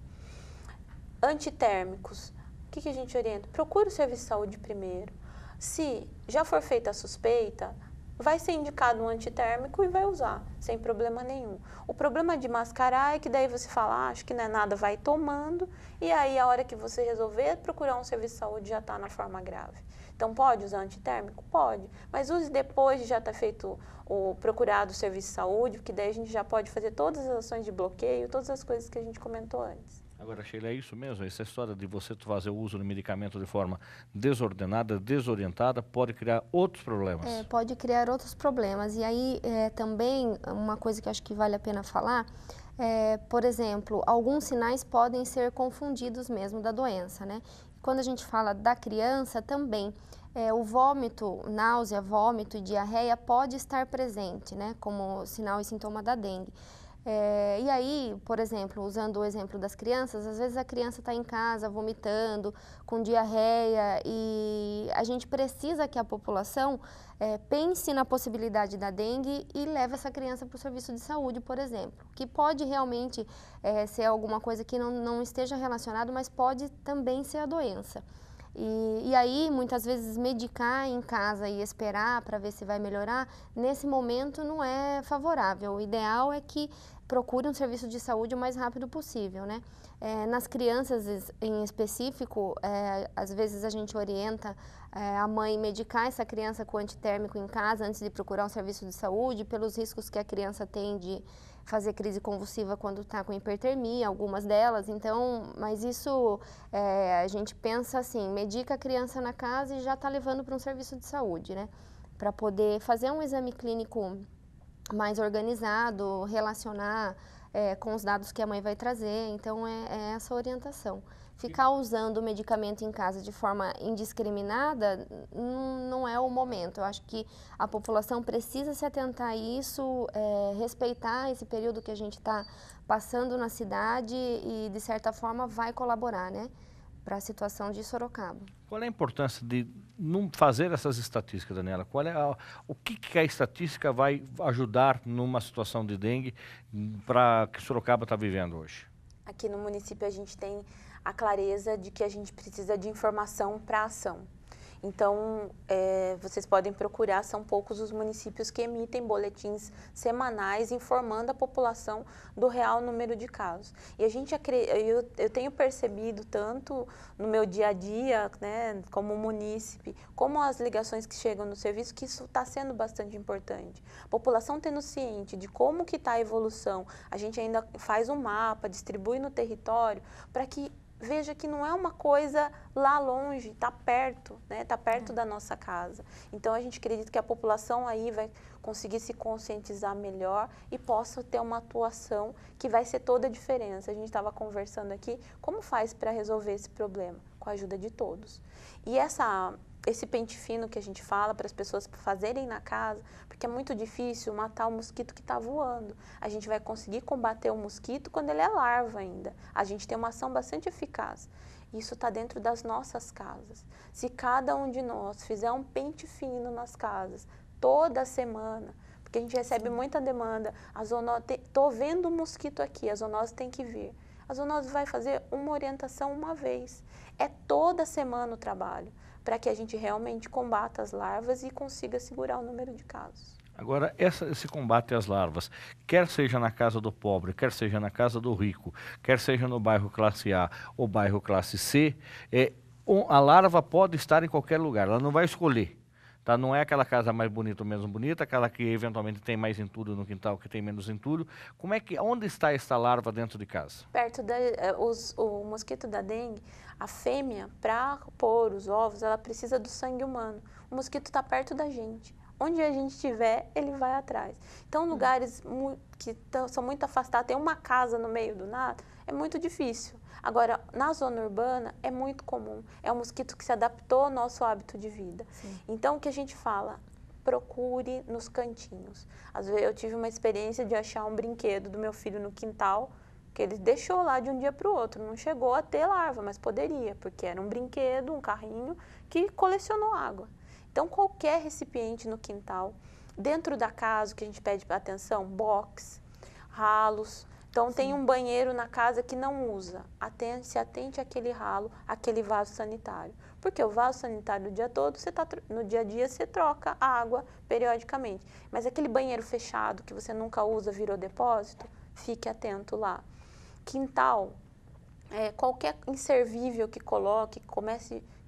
Antitérmicos. O que a gente orienta? Procure o serviço de saúde primeiro. Se já for feita a suspeita, vai ser indicado um antitérmico e vai usar, sem problema nenhum. O problema de mascarar é que daí você fala, acho que não é nada, vai tomando, e aí a hora que você resolver procurar um serviço de saúde já está na forma grave. Então, pode usar antitérmico? Pode, mas use depois de já estar feito procurado o serviço de saúde, porque daí a gente já pode fazer todas as ações de bloqueio, todas as coisas que a gente comentou antes. Agora, Sheila, é isso mesmo? Essa história de você fazer o uso do medicamento de forma desordenada, desorientada, pode criar outros problemas? Pode criar outros problemas. E aí, também, uma coisa que eu acho que vale a pena falar, por exemplo, alguns sinais podem ser confundidos mesmo da doença, né? Quando a gente fala da criança, também, o vômito, náusea, vômito e diarreia pode estar presente, né? Como sinal e sintoma da dengue. E aí, por exemplo, usando o exemplo das crianças, às vezes a criança está em casa vomitando, com diarreia, e a gente precisa que a população pense na possibilidade da dengue e leve essa criança para o serviço de saúde, por exemplo, que pode realmente ser alguma coisa que não esteja relacionado, mas pode também ser a doença. E aí, muitas vezes, medicar em casa e esperar para ver se vai melhorar, nesse momento não é favorável. O ideal é que procure um serviço de saúde o mais rápido possível, né? Nas crianças em específico, às vezes a gente orienta a mãe medicar essa criança com antitérmico em casa antes de procurar um serviço de saúde, pelos riscos que a criança tem de fazer crise convulsiva quando está com hipertermia, algumas delas. Então, mas isso a gente pensa assim, medica a criança na casa e já está levando para um serviço de saúde, né? Para poder fazer um exame clínico mais organizado, relacionar com os dados que a mãe vai trazer. Então, é essa orientação. Ficar usando o medicamento em casa de forma indiscriminada não é o momento. Eu acho que a população precisa se atentar a isso, respeitar esse período que a gente está passando na cidade e, de certa forma, vai colaborar, né, para a situação de Sorocaba. Qual é a importância de não fazer essas estatísticas, Daniela? O que a estatística vai ajudar numa situação de dengue para que Sorocaba está vivendo hoje? Aqui no município a gente tem a clareza de que a gente precisa de informação para ação. Então, vocês podem procurar, são poucos os municípios que emitem boletins semanais informando a população do real número de casos. E eu tenho percebido tanto no meu dia a dia, né, como munícipe, como as ligações que chegam no serviço, que isso está sendo bastante importante. A população tendo ciente de como que está a evolução, a gente ainda faz um mapa, distribui no território, para que veja que não é uma coisa lá longe, está perto, né? Está perto da nossa casa. Então, a gente acredita que a população aí vai conseguir se conscientizar melhor e possa ter uma atuação que vai ser toda a diferença. A gente estava conversando aqui, como faz para resolver esse problema? Com a ajuda de todos. E esse pente fino que a gente fala para as pessoas fazerem na casa, porque é muito difícil matar o mosquito que está voando. A gente vai conseguir combater o mosquito quando ele é larva ainda. A gente tem uma ação bastante eficaz. Isso está dentro das nossas casas. Se cada um de nós fizer um pente fino nas casas, toda semana, porque a gente recebe muita demanda, estou vendo um mosquito aqui, a zoonose tem que vir. A zoonose vai fazer uma orientação uma vez. É toda semana o trabalho, para que a gente realmente combata as larvas e consiga segurar o número de casos. Agora, esse combate às larvas, quer seja na casa do pobre, quer seja na casa do rico, quer seja no bairro classe A ou bairro classe C, a larva pode estar em qualquer lugar, ela não vai escolher. Tá? Não é aquela casa mais bonita ou menos bonita, aquela que eventualmente tem mais entulho no quintal, que tem menos entulho. Onde está essa larva dentro de casa? O mosquito da dengue, a fêmea, para pôr os ovos, ela precisa do sangue humano. O mosquito está perto da gente. Onde a gente estiver, ele vai atrás. Então, lugares que são muito afastados, tem uma casa no meio do nada, é muito difícil. Agora, na zona urbana, é muito comum. É um mosquito que se adaptou ao nosso hábito de vida. Sim. Então, o que a gente fala? Procure nos cantinhos. Às vezes, eu tive uma experiência de achar um brinquedo do meu filho no quintal, que ele deixou lá de um dia para o outro. Não chegou a ter larva, mas poderia, porque era um brinquedo, um carrinho, que colecionou água. Então, qualquer recipiente no quintal, dentro da casa, que a gente pede atenção, box, ralos. Então, tem um banheiro na casa que não usa. Se atente àquele ralo, àquele vaso sanitário. Porque o vaso sanitário o dia todo, no dia a dia, você troca a água periodicamente. Mas aquele banheiro fechado, que você nunca usa, virou depósito, fique atento lá. Quintal, qualquer inservível que coloque,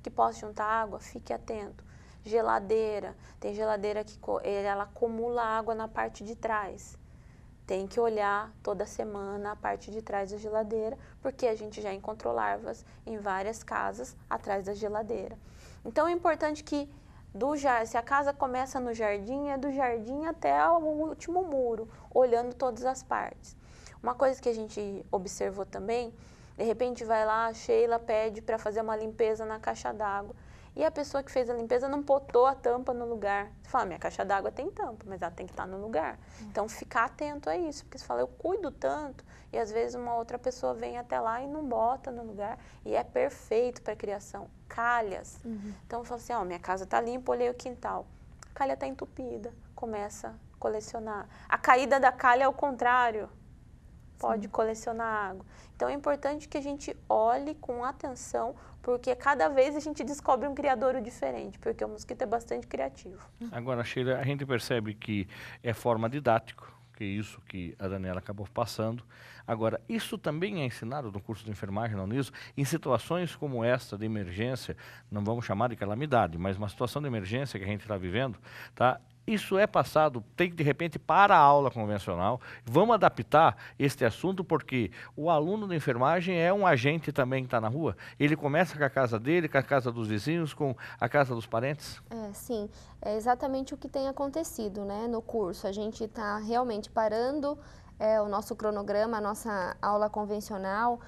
que possa juntar água, fique atento. Geladeira, tem geladeira que ela acumula água na parte de trás. Tem que olhar toda semana a parte de trás da geladeira, porque a gente já encontrou larvas em várias casas atrás da geladeira. Então é importante que, se a casa começa no jardim, é do jardim até o último muro, olhando todas as partes. Uma coisa que a gente observou também, de repente vai lá, a Sheila pede para fazer uma limpeza na caixa d'água. E a pessoa que fez a limpeza não botou a tampa no lugar. Você fala, minha caixa d'água tem tampa, mas ela tem que estar no lugar. Então, ficar atento a isso, porque você fala, eu cuido tanto, e às vezes uma outra pessoa vem até lá e não bota no lugar, e é perfeito para a criação. Calhas. Então, eu falo assim, minha casa está limpa, olhei o quintal. A calha está entupida, começa a colecionar. A caída da calha é ao contrário. Pode colecionar água. Então, é importante que a gente olhe com atenção, porque cada vez a gente descobre um criadouro diferente, porque o mosquito é bastante criativo. Agora, Sheila, a gente percebe que é forma didática, que é isso que a Daniela acabou passando. Agora, isso também é ensinado no curso de enfermagem na Uniso, em situações como esta de emergência, não vamos chamar de calamidade, mas uma situação de emergência que a gente está vivendo, tá? Isso é passado, tem que de repente para a aula convencional. Vamos adaptar este assunto porque o aluno de enfermagem é um agente também que está na rua. Ele começa com a casa dele, com a casa dos vizinhos, com a casa dos parentes? Sim, é exatamente o que tem acontecido, né, no curso. A gente está realmente parando o nosso cronograma, a nossa aula convencional,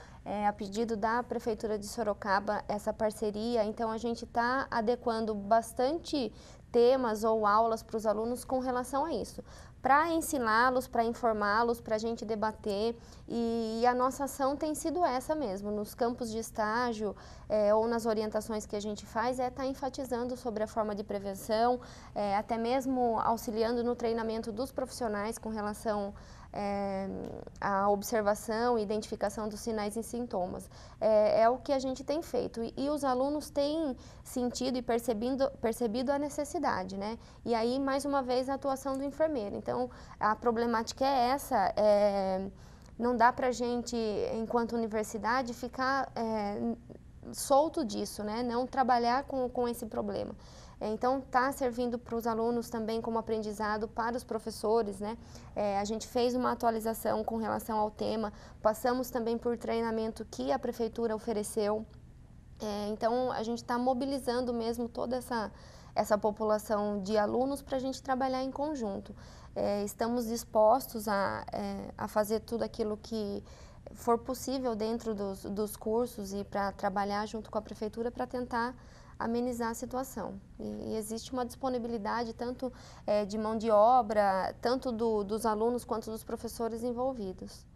a pedido da Prefeitura de Sorocaba, essa parceria. Então, a gente está adequando bastante temas ou aulas para os alunos com relação a isso, para ensiná-los, para informá-los, para a gente debater, e a nossa ação tem sido essa mesmo, nos campos de estágio ou nas orientações que a gente faz, estar enfatizando sobre a forma de prevenção, até mesmo auxiliando no treinamento dos profissionais com relação à observação e identificação dos sinais e sintomas. É o que a gente tem feito, e os alunos têm sentido e percebido a necessidade, né? E aí, mais uma vez, a atuação do enfermeiro. Então, a problemática é essa, não dá para a gente, enquanto universidade, ficar solto disso, né? Não trabalhar com esse problema. Então, está servindo para os alunos também como aprendizado para os professores, né? A gente fez uma atualização com relação ao tema, passamos também por treinamento que a Prefeitura ofereceu. Então, a gente está mobilizando mesmo toda essa população de alunos para a gente trabalhar em conjunto. Estamos dispostos a fazer tudo aquilo que for possível dentro dos cursos e para trabalhar junto com a Prefeitura para tentar amenizar a situação. E existe uma disponibilidade tanto de mão de obra, tanto dos alunos quanto dos professores envolvidos.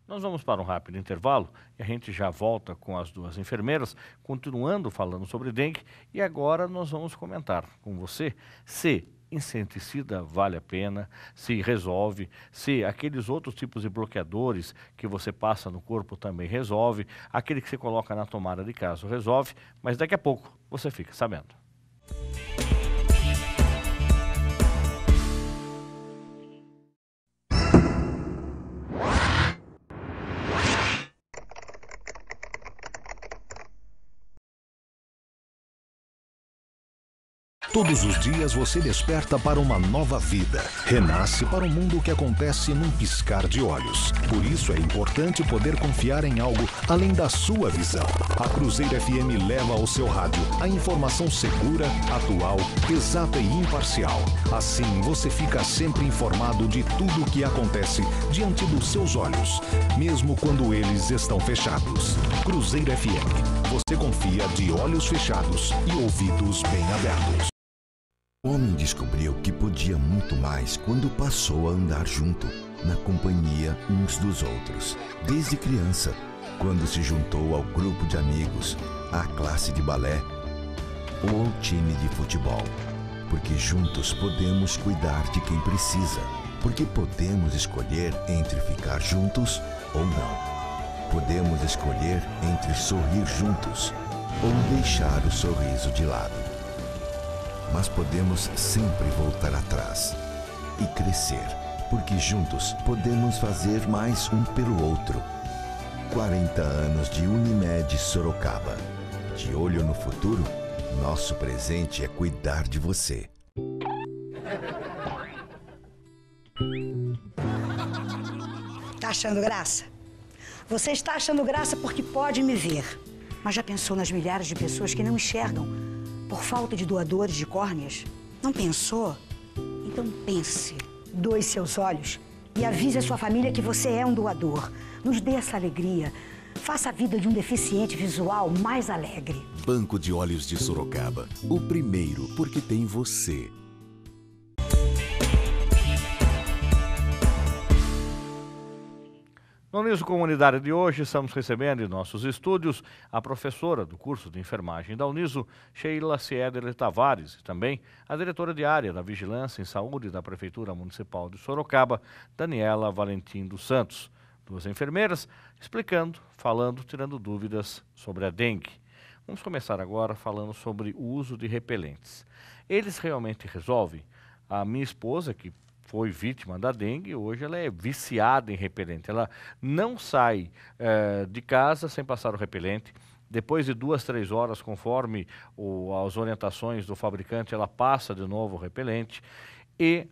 Nós vamos para um rápido intervalo e a gente já volta com as duas enfermeiras, continuando falando sobre dengue, e agora nós vamos comentar com você se inseticida vale a pena, se resolve, se aqueles outros tipos de bloqueadores que você passa no corpo também resolve, aquele que você coloca na tomada de casa resolve, mas daqui a pouco você fica sabendo. Todos os dias você desperta para uma nova vida. Renasce para um mundo que acontece num piscar de olhos. Por isso é importante poder confiar em algo além da sua visão. A Cruzeiro FM leva ao seu rádio a informação segura, atual, exata e imparcial. Assim você fica sempre informado de tudo o que acontece diante dos seus olhos, mesmo quando eles estão fechados. Cruzeiro FM. Você confia de olhos fechados e ouvidos bem abertos. O homem descobriu que podia muito mais quando passou a andar junto, na companhia uns dos outros. Desde criança, quando se juntou ao grupo de amigos, à classe de balé ou ao time de futebol. Porque juntos podemos cuidar de quem precisa. Porque podemos escolher entre ficar juntos ou não. Podemos escolher entre sorrir juntos ou deixar o sorriso de lado. Mas podemos sempre voltar atrás e crescer, porque juntos podemos fazer mais um pelo outro. 40 anos de Unimed Sorocaba. De olho no futuro, nosso presente é cuidar de você. Tá achando graça? Você está achando graça porque pode me ver. Mas já pensou nas milhares de pessoas que não enxergam por falta de doadores de córneas? Não pensou? Então pense. Doe seus olhos e avise a sua família que você é um doador. Nos dê essa alegria. Faça a vida de um deficiente visual mais alegre. Banco de Olhos de Sorocaba. O primeiro, porque tem você. No Niso Comunitário de hoje, estamos recebendo em nossos estúdios a professora do curso de enfermagem da Uniso, Sheila Siedler Tavares, e também a diretora de área da Vigilância em Saúde da Prefeitura Municipal de Sorocaba, Daniela Valentim dos Santos. Duas enfermeiras explicando, falando, tirando dúvidas sobre a dengue. Vamos começar agora falando sobre o uso de repelentes. Eles realmente resolvem? A minha esposa, que foi vítima da dengue, hoje ela é viciada em repelente. Ela não sai de casa sem passar o repelente. Depois de 2, 3 horas, conforme as orientações do fabricante, ela passa de novo o repelente. E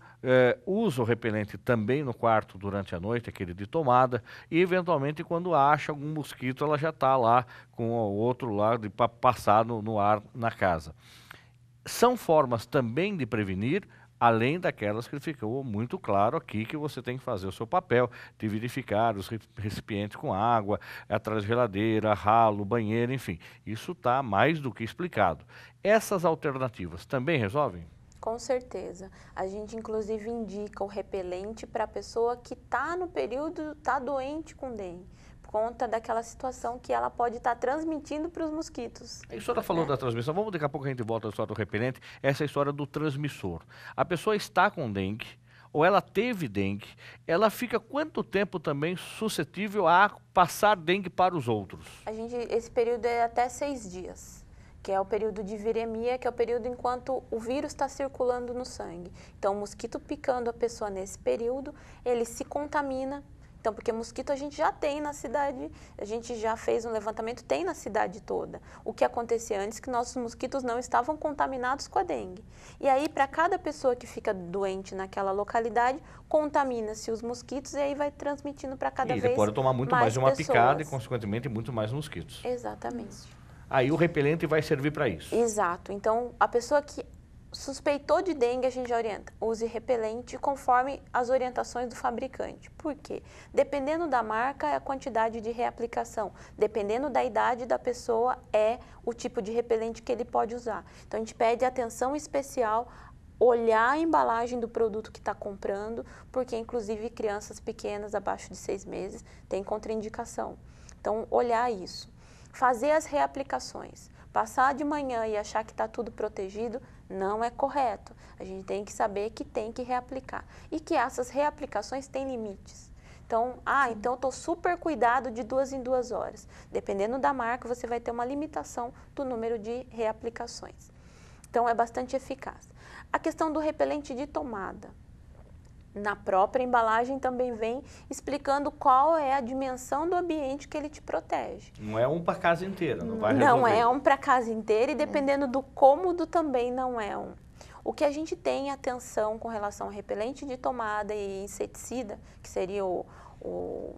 usa o repelente também no quarto durante a noite, aquele de tomada, e eventualmente quando acha algum mosquito, ela já está lá com o outro lado para passar no ar na casa. São formas também de prevenir além daquelas que ficou muito claro aqui que você tem que fazer o seu papel de verificar os recipientes com água, atrás da geladeira, ralo, banheiro, enfim. Isso está mais do que explicado. Essas alternativas também resolvem? Com certeza. A gente, inclusive, indica o repelente para a pessoa que está no período, está doente com dengue, por conta daquela situação que ela pode estar transmitindo para os mosquitos. A senhora falou da transmissão, vamos daqui a pouco a gente volta à história do repelente, essa é a história do transmissor. A pessoa está com dengue, ou ela teve dengue, ela fica quanto tempo também suscetível a passar dengue para os outros? Esse período é até 6 dias. Que é o período de viremia, que é o período enquanto o vírus está circulando no sangue. Então, o mosquito picando a pessoa nesse período, ele se contamina. Então, porque mosquito a gente já tem na cidade, a gente já fez um levantamento, tem na cidade toda. O que acontecia antes é que nossos mosquitos não estavam contaminados com a dengue. E aí, para cada pessoa que fica doente naquela localidade, contamina-se os mosquitos e aí vai transmitindo para cada vez mais pessoas. E ele pode tomar muito mais de uma picada e, consequentemente, muito mais mosquitos. Exatamente. Aí o repelente vai servir para isso. Exato. Então, a pessoa que suspeitou de dengue, a gente já orienta. Use repelente conforme as orientações do fabricante. Por quê? Dependendo da marca, é a quantidade de reaplicação. Dependendo da idade da pessoa, é o tipo de repelente que ele pode usar. Então, a gente pede atenção especial, olhar a embalagem do produto que está comprando, porque, inclusive, crianças pequenas, abaixo de 6 meses, têm contraindicação. Então, olhar isso. Fazer as reaplicações. Passar de manhã e achar que está tudo protegido não é correto. A gente tem que saber que tem que reaplicar. E que essas reaplicações têm limites. Então, então eu estou super cuidado de 2 em 2 horas. Dependendo da marca, você vai ter uma limitação do número de reaplicações. Então, é bastante eficaz. A questão do repelente de tomada. Na própria embalagem também vem explicando qual é a dimensão do ambiente que ele te protege. Não é um para a casa inteira, não vai resolver. Não é um para a casa inteira e dependendo do cômodo também não é um. O que a gente tem atenção com relação ao repelente de tomada e inseticida, que seria um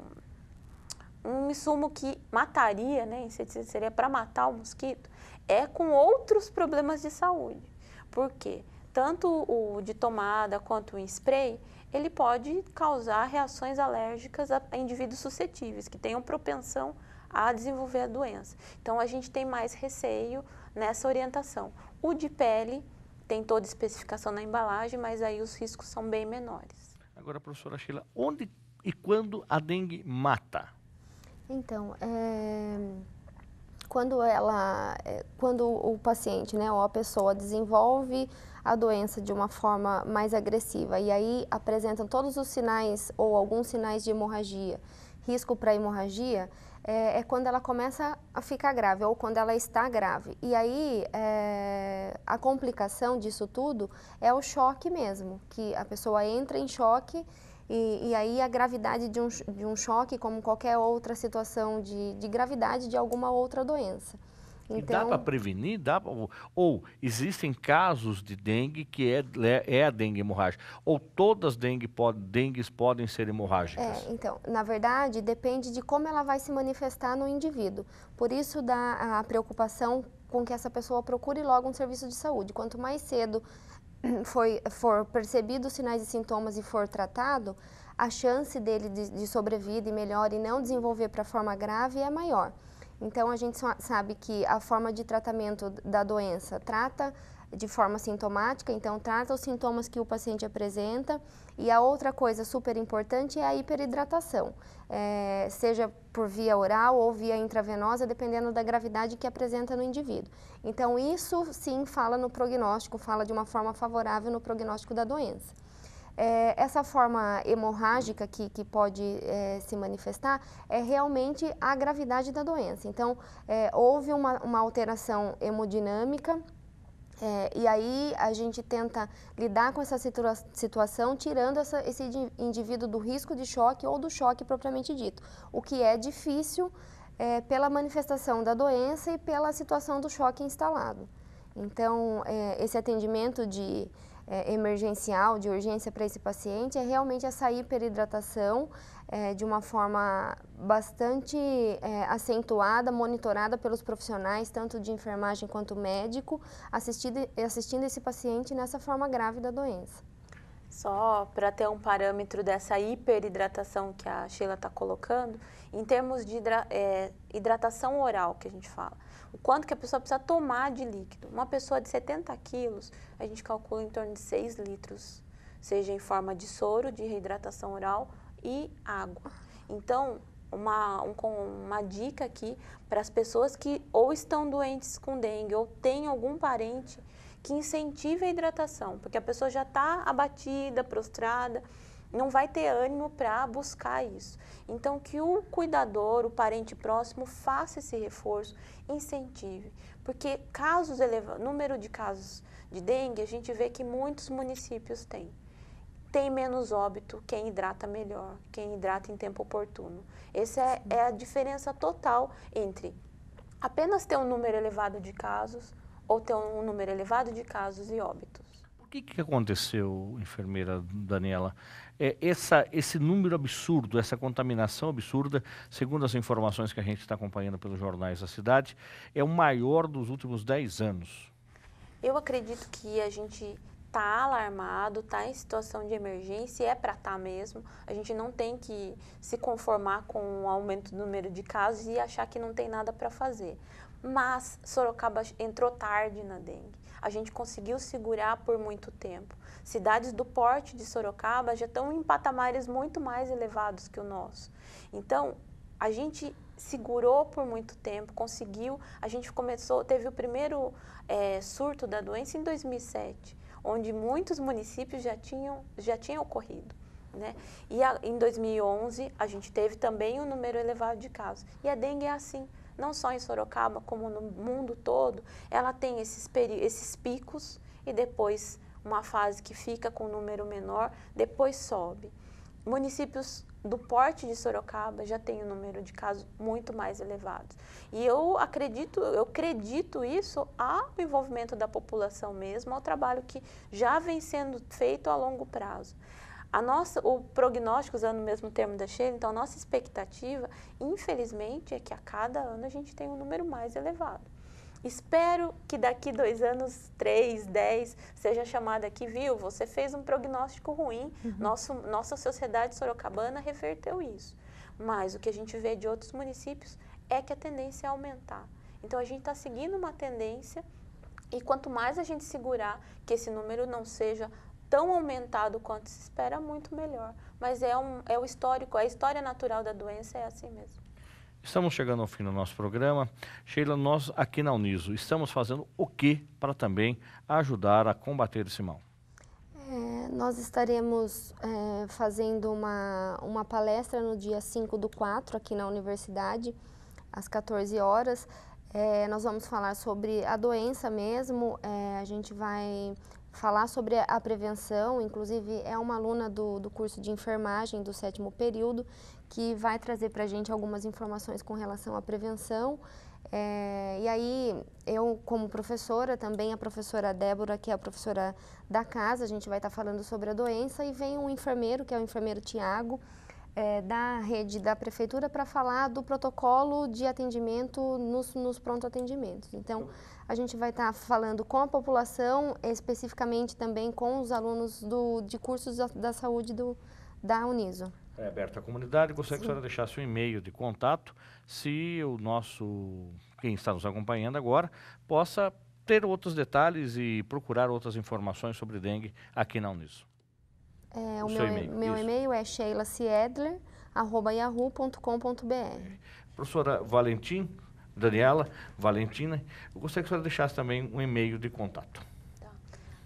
insumo que mataria, né? Inseticida seria para matar o mosquito, é com outros problemas de saúde. Por quê? Tanto o de tomada quanto o spray, ele pode causar reações alérgicas a indivíduos suscetíveis, que tenham propensão a desenvolver a doença. Então, a gente tem mais receio nessa orientação. O de pele tem toda a especificação na embalagem, mas aí os riscos são bem menores. Agora, professora Sheila, onde e quando a dengue mata? Então, quando o paciente, né, ou a pessoa desenvolve a doença de uma forma mais agressiva e aí apresentam todos os sinais ou alguns sinais de hemorragia, risco para hemorragia, é quando ela começa a ficar grave ou quando ela está grave. E aí a complicação disso tudo é o choque mesmo, que a pessoa entra em choque e aí a gravidade de um choque, como qualquer outra situação de gravidade de alguma outra doença. Então, e dá para prevenir? Ou existem casos de dengue que é a dengue hemorrágica? Ou todas dengues podem ser hemorrágicas? Então, na verdade, depende de como ela vai se manifestar no indivíduo. Por isso dá a preocupação com que essa pessoa procure logo um serviço de saúde. Quanto mais cedo for percebido os sinais e sintomas e for tratado, a chance dele de sobrevida e melhor e não desenvolver para forma grave é maior. Então, a gente sabe que a forma de tratamento da doença trata de forma sintomática, então trata os sintomas que o paciente apresenta. E a outra coisa super importante é a hiperidratação, seja por via oral ou via intravenosa, dependendo da gravidade que apresenta no indivíduo. Então, isso sim fala no prognóstico, fala de uma forma favorável no prognóstico da doença. Essa forma hemorrágica que pode se manifestar é realmente a gravidade da doença. Então, houve uma alteração hemodinâmica e aí a gente tenta lidar com essa situação tirando esse indivíduo do risco de choque ou do choque propriamente dito, o que é difícil pela manifestação da doença e pela situação do choque instalado. Então, esse atendimento de emergencial, de urgência para esse paciente, é realmente essa hiperidratação de uma forma bastante acentuada, monitorada pelos profissionais, tanto de enfermagem quanto médico, assistindo esse paciente nessa forma grave da doença. Só para ter um parâmetro dessa hiperidratação que a Sheila está colocando, em termos de hidratação oral, que a gente fala, o quanto que a pessoa precisa tomar de líquido. Uma pessoa de 70 quilos, a gente calcula em torno de 6 litros, seja em forma de soro, de reidratação oral e água. Então, uma dica aqui para as pessoas que ou estão doentes com dengue ou têm algum parente que incentive a hidratação, porque a pessoa já está abatida, prostrada, não vai ter ânimo para buscar isso. Então, que o cuidador, o parente próximo, faça esse reforço, incentive. Porque número de casos de dengue, a gente vê que muitos municípios têm. Tem menos óbito quem hidrata melhor, quem hidrata em tempo oportuno. Essa é a diferença total entre apenas ter um número elevado de casos ou ter um número elevado de casos e óbitos. O que aconteceu, enfermeira Daniela? Esse número absurdo, essa contaminação absurda, segundo as informações que a gente está acompanhando pelos jornais da cidade, é o maior dos últimos 10 anos. Eu acredito que a gente está alarmado, está em situação de emergência, é para estar mesmo. A gente não tem que se conformar com o aumento do número de casos e achar que não tem nada para fazer. Mas Sorocaba entrou tarde na dengue. A gente conseguiu segurar por muito tempo. Cidades do porte de Sorocaba já estão em patamares muito mais elevados que o nosso. Então, a gente segurou por muito tempo, conseguiu. A gente teve o primeiro surto da doença em 2007, onde muitos municípios já tinham ocorrido, né? E em 2011, a gente teve também um número elevado de casos. E a dengue é assim. Não só em Sorocaba, como no mundo todo, ela tem esses picos e depois uma fase que fica com um número menor, depois sobe. Municípios do porte de Sorocaba já têm um número de casos muito mais elevados. E eu acredito isso ao envolvimento da população mesmo, ao trabalho que já vem sendo feito a longo prazo. O prognóstico, usando o mesmo termo da Sheila, então a nossa expectativa, infelizmente, é que a cada ano a gente tenha um número mais elevado. Espero que daqui 2 anos, 3, 10, seja chamada aqui, viu? Você fez um prognóstico ruim, nossa sociedade sorocabana reverteu isso. Mas o que a gente vê de outros municípios é que a tendência é aumentar. Então a gente está seguindo uma tendência e quanto mais a gente segurar que esse número não seja tão aumentado quanto se espera, muito melhor. Mas é o histórico, a história natural da doença é assim mesmo. Estamos chegando ao fim do nosso programa. Sheila, nós aqui na Uniso estamos fazendo o que para também ajudar a combater esse mal? Nós estaremos fazendo uma palestra no dia 5/4 aqui na universidade, às 14 horas. Nós vamos falar sobre a doença mesmo, a gente vai falar sobre a prevenção, inclusive é uma aluna do curso de enfermagem do 7º período, que vai trazer para a gente algumas informações com relação à prevenção. E aí, eu como professora, também a professora Débora, que é a professora da casa, a gente vai estar falando sobre a doença, e vem um enfermeiro, que é o enfermeiro Tiago, da rede da prefeitura, para falar do protocolo de atendimento nos pronto-atendimentos. Então, a gente vai estar falando com a população, especificamente também com os alunos de cursos da saúde da Uniso. É aberta à comunidade. Gostaria que a senhora deixasse um e-mail de contato, se quem está nos acompanhando agora, possa ter outros detalhes e procurar outras informações sobre dengue aqui na Uniso. O meu e-mail é sheilaciedler@yahoo.com.br. Professora Valentina, eu gostaria que a senhora deixasse também um e-mail de contato. Tá.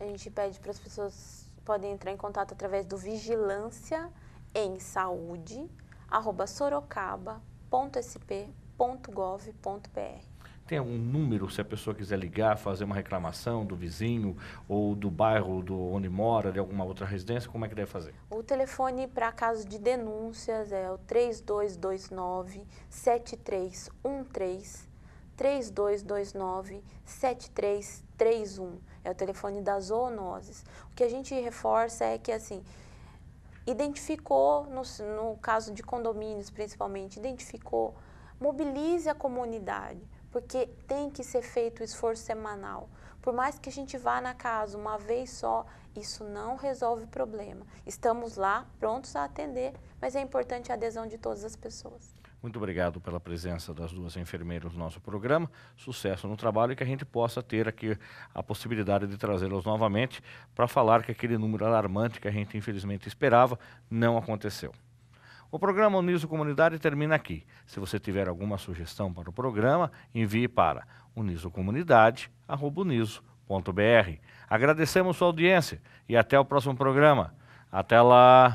A gente pede para as pessoas, podem entrar em contato através do vigilanciaemsaúde@sorocaba.sp.gov.br. Tem algum número, se a pessoa quiser ligar, fazer uma reclamação do vizinho ou do bairro onde mora, de alguma outra residência, como é que deve fazer? O telefone para casos de denúncias é o 3229-7313, 3229-7331. É o telefone das zoonoses. O que a gente reforça é que, assim, identificou, no caso de condomínios principalmente, identificou, mobilize a comunidade, porque tem que ser feito o esforço semanal. Por mais que a gente vá na casa uma vez só, isso não resolve o problema. Estamos lá, prontos a atender, mas é importante a adesão de todas as pessoas. Muito obrigado pela presença das duas enfermeiras no nosso programa. Sucesso no trabalho e que a gente possa ter aqui a possibilidade de trazê-las novamente para falar que aquele número alarmante que a gente infelizmente esperava não aconteceu. O programa Uniso Comunidade termina aqui. Se você tiver alguma sugestão para o programa, envie para unisocomunidade@uniso.br. Agradecemos sua audiência e até o próximo programa. Até lá!